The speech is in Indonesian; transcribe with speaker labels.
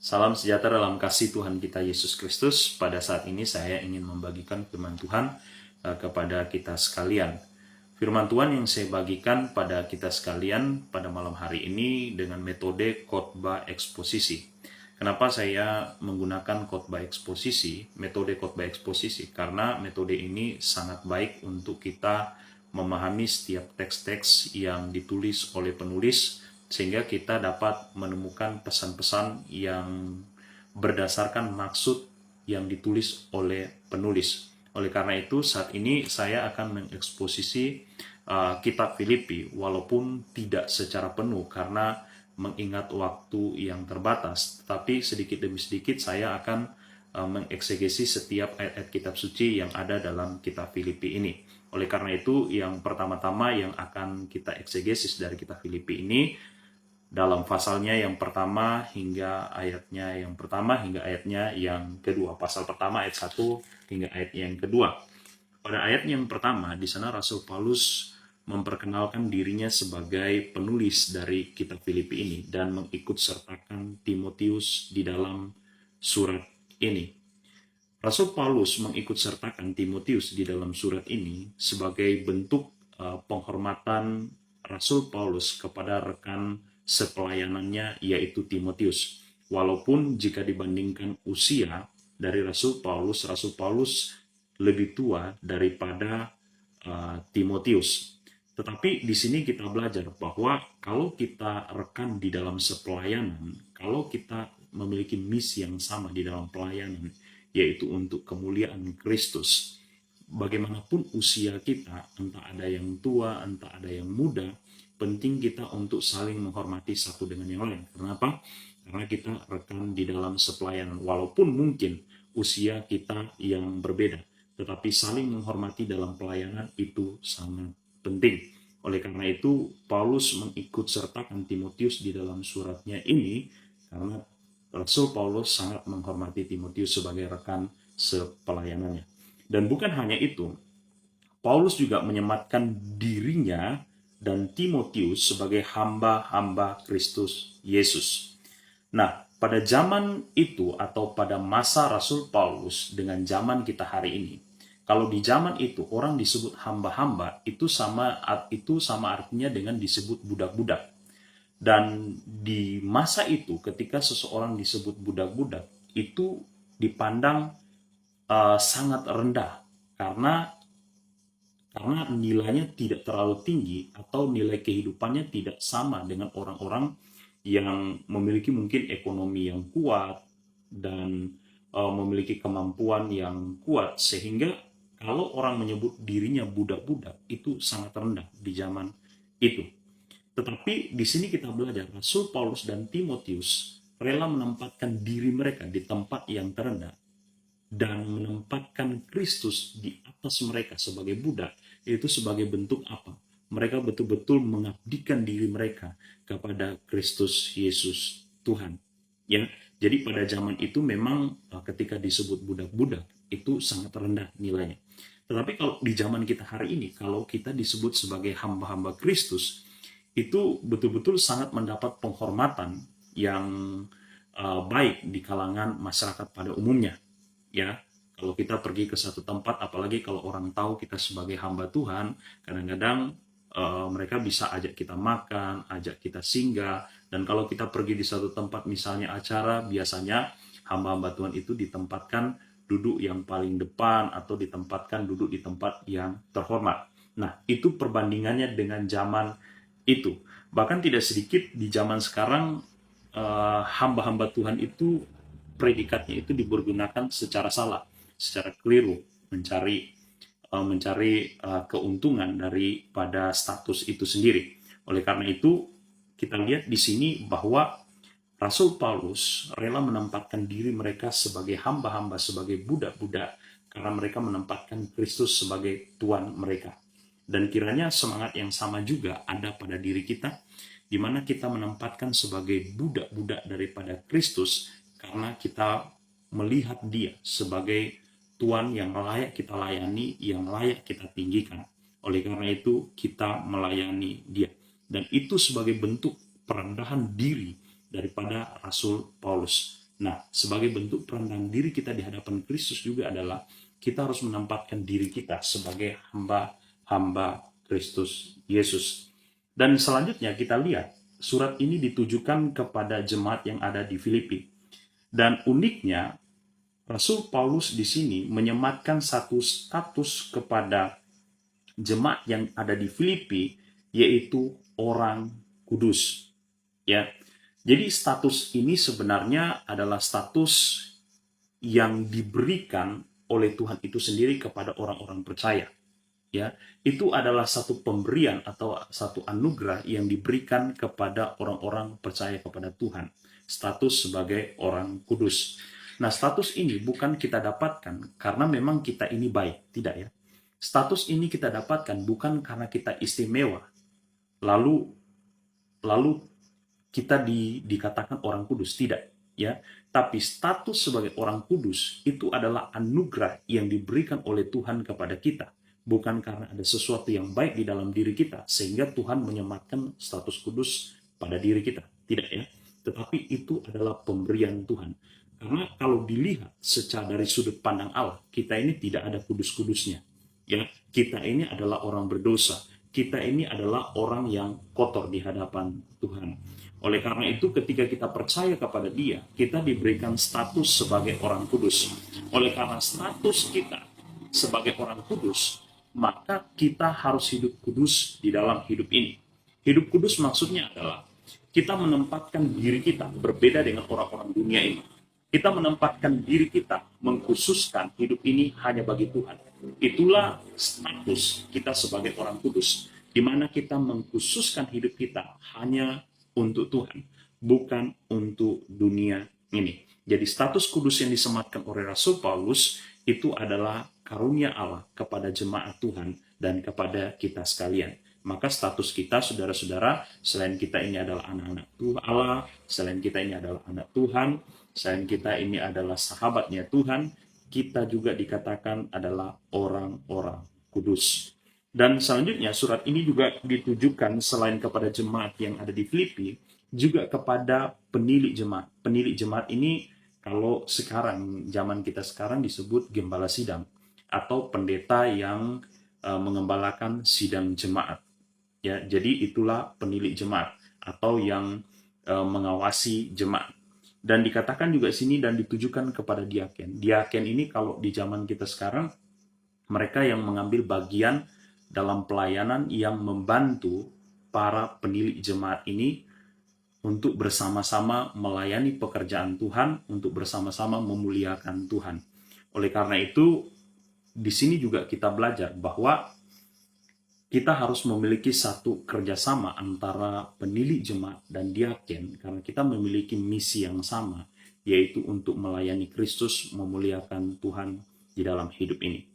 Speaker 1: Salam sejahtera dalam kasih Tuhan kita Yesus Kristus. Pada saat ini saya ingin membagikan firman Tuhan kepada kita sekalian. Firman Tuhan yang saya bagikan pada kita sekalian pada malam hari ini dengan metode khotbah eksposisi. Kenapa saya menggunakan khotbah eksposisi, metode khotbah eksposisi? Karena metode ini sangat baik untuk kita memahami setiap teks-teks yang ditulis oleh penulis, sehingga kita dapat menemukan pesan-pesan yang berdasarkan maksud yang ditulis oleh penulis. Oleh karena itu, saat ini saya akan mengeksposisi kitab Filipi, walaupun tidak secara penuh karena mengingat waktu yang terbatas, tetapi sedikit demi sedikit saya akan mengeksegesi setiap ayat-ayat kitab suci yang ada dalam kitab Filipi ini. Oleh karena itu, yang pertama-tama yang akan kita eksegesis dari kitab Filipi ini dalam pasalnya yang pertama hingga ayatnya yang pertama hingga ayatnya yang kedua. Pasal pertama ayat 1 hingga ayat yang kedua. Pada ayat yang pertama, di sana Rasul Paulus memperkenalkan dirinya sebagai penulis dari kitab Filipi ini dan mengikut sertakan Timotius di dalam surat ini. Rasul Paulus mengikut sertakan Timotius di dalam surat ini sebagai bentuk penghormatan Rasul Paulus kepada rekan sepelayanannya, yaitu Timotius. Walaupun jika dibandingkan usia dari Rasul Paulus lebih tua daripada Timotius. Tetapi di sini kita belajar bahwa kalau kita rekan di dalam sepelayanan, kalau kita memiliki misi yang sama di dalam pelayanan, yaitu untuk kemuliaan Kristus, bagaimanapun usia kita, entah ada yang tua, entah ada yang muda, penting kita untuk saling menghormati satu dengan yang lain. Kenapa? Karena kita rekan di dalam sepelayanan. Walaupun mungkin usia kita yang berbeda, tetapi saling menghormati dalam pelayanan itu sangat penting. Oleh karena itu, Paulus mengikut sertakan Timotius di dalam suratnya ini, karena Rasul Paulus sangat menghormati Timotius sebagai rekan sepelayanannya. Dan bukan hanya itu, Paulus juga menyematkan dirinya dan Timotius sebagai hamba-hamba Kristus Yesus. Nah, pada zaman itu atau pada masa Rasul Paulus dengan zaman kita hari ini, kalau di zaman itu orang disebut hamba-hamba, itu sama artinya dengan disebut budak-budak. Dan di masa itu ketika seseorang disebut budak-budak, itu dipandang sangat rendah karena nilainya tidak terlalu tinggi atau nilai kehidupannya tidak sama dengan orang-orang yang memiliki mungkin ekonomi yang kuat dan memiliki kemampuan yang kuat, sehingga kalau orang menyebut dirinya budak-budak itu sangat rendah di zaman itu. Tetapi di sini kita belajar Rasul Paulus dan Timotius rela menempatkan diri mereka di tempat yang terendah dan menempatkan Kristus di atas mereka sebagai budak, yaitu sebagai bentuk apa? Mereka betul-betul mengabdikan diri mereka kepada Kristus Yesus Tuhan. Ya, jadi pada zaman itu memang ketika disebut budak-budak itu sangat rendah nilainya. Tetapi kalau di zaman kita hari ini, kalau kita disebut sebagai hamba-hamba Kristus, itu betul-betul sangat mendapat penghormatan yang baik di kalangan masyarakat pada umumnya. Ya, kalau kita pergi ke satu tempat, apalagi kalau orang tahu kita sebagai hamba Tuhan, kadang-kadang mereka bisa ajak kita makan, ajak kita singgah. Dan kalau kita pergi di satu tempat, misalnya acara, biasanya hamba-hamba Tuhan itu ditempatkan duduk yang paling depan atau ditempatkan duduk di tempat yang terhormat. Nah, itu perbandingannya dengan zaman itu. Bahkan tidak sedikit di zaman sekarang hamba-hamba Tuhan itu predikatnya itu dipergunakan secara salah, secara keliru, mencari keuntungan daripada status itu sendiri. Oleh karena itu, kita lihat di sini bahwa Rasul Paulus rela menempatkan diri mereka sebagai hamba-hamba, sebagai budak-budak, karena mereka menempatkan Kristus sebagai Tuhan mereka. Dan kiranya semangat yang sama juga ada pada diri kita, di mana kita menempatkan sebagai budak-budak daripada Kristus, karena kita melihat Dia sebagai Tuhan yang layak kita layani, yang layak kita tinggikan. Oleh karena itu, kita melayani Dia. Dan itu sebagai bentuk perendahan diri daripada Rasul Paulus. Nah, sebagai bentuk perendahan diri kita di hadapan Kristus juga adalah kita harus menempatkan diri kita sebagai hamba Kristus Yesus. Dan selanjutnya kita lihat surat ini ditujukan kepada jemaat yang ada di Filipi. Dan uniknya Rasul Paulus di sini menyematkan satu status kepada jemaat yang ada di Filipi, yaitu orang kudus. Ya, jadi status ini sebenarnya adalah status yang diberikan oleh Tuhan itu sendiri kepada orang-orang percaya. Ya, itu adalah satu pemberian atau satu anugerah yang diberikan kepada orang-orang percaya kepada Tuhan. Status sebagai orang kudus. Nah, status ini bukan kita dapatkan karena memang kita ini baik, tidak ya. Status ini kita dapatkan bukan karena kita istimewa, lalu kita dikatakan orang kudus, tidak ya. Tapi status sebagai orang kudus itu adalah anugerah yang diberikan oleh Tuhan kepada kita, bukan karena ada sesuatu yang baik di dalam diri kita sehingga Tuhan menyematkan status kudus pada diri kita, tidak ya. Tetapi itu adalah pemberian Tuhan. Karena kalau dilihat secara dari sudut pandang Allah, kita ini tidak ada kudus-kudusnya. Ya, kita ini adalah orang berdosa. Kita ini adalah orang yang kotor di hadapan Tuhan. Oleh karena itu, ketika kita percaya kepada Dia, kita diberikan status sebagai orang kudus. Oleh karena status kita sebagai orang kudus, maka kita harus hidup kudus di dalam hidup ini. Hidup kudus maksudnya adalah kita menempatkan diri kita berbeda dengan orang-orang dunia ini. Kita menempatkan diri kita, mengkhususkan hidup ini hanya bagi Tuhan. Itulah status kita sebagai orang kudus, di mana kita mengkhususkan hidup kita hanya untuk Tuhan, bukan untuk dunia ini. Jadi status kudus yang disematkan oleh Rasul Paulus itu adalah karunia Allah kepada jemaat Tuhan dan kepada kita sekalian. Maka status kita, saudara-saudara, selain kita ini adalah anak-anak Tuhan Allah, selain kita ini adalah anak Tuhan, selain kita ini adalah sahabatnya Tuhan, kita juga dikatakan adalah orang-orang kudus. Dan selanjutnya surat ini juga ditujukan selain kepada jemaat yang ada di Filipi, juga kepada penilik jemaat. Penilik jemaat ini kalau sekarang, zaman kita sekarang disebut gembala sidang, atau pendeta yang mengembalakan sidang jemaat. Ya, jadi itulah penilik jemaat atau yang mengawasi jemaat. Dan dikatakan juga sini dan ditujukan kepada diaken. Diaken ini kalau di zaman kita sekarang, mereka yang mengambil bagian dalam pelayanan yang membantu para penilik jemaat ini untuk bersama-sama melayani pekerjaan Tuhan, untuk bersama-sama memuliakan Tuhan. Oleh karena itu, di sini juga kita belajar bahwa kita harus memiliki satu kerjasama antara penilik jemaat dan diaken, karena kita memiliki misi yang sama, yaitu untuk melayani Kristus, memuliakan Tuhan di dalam hidup ini.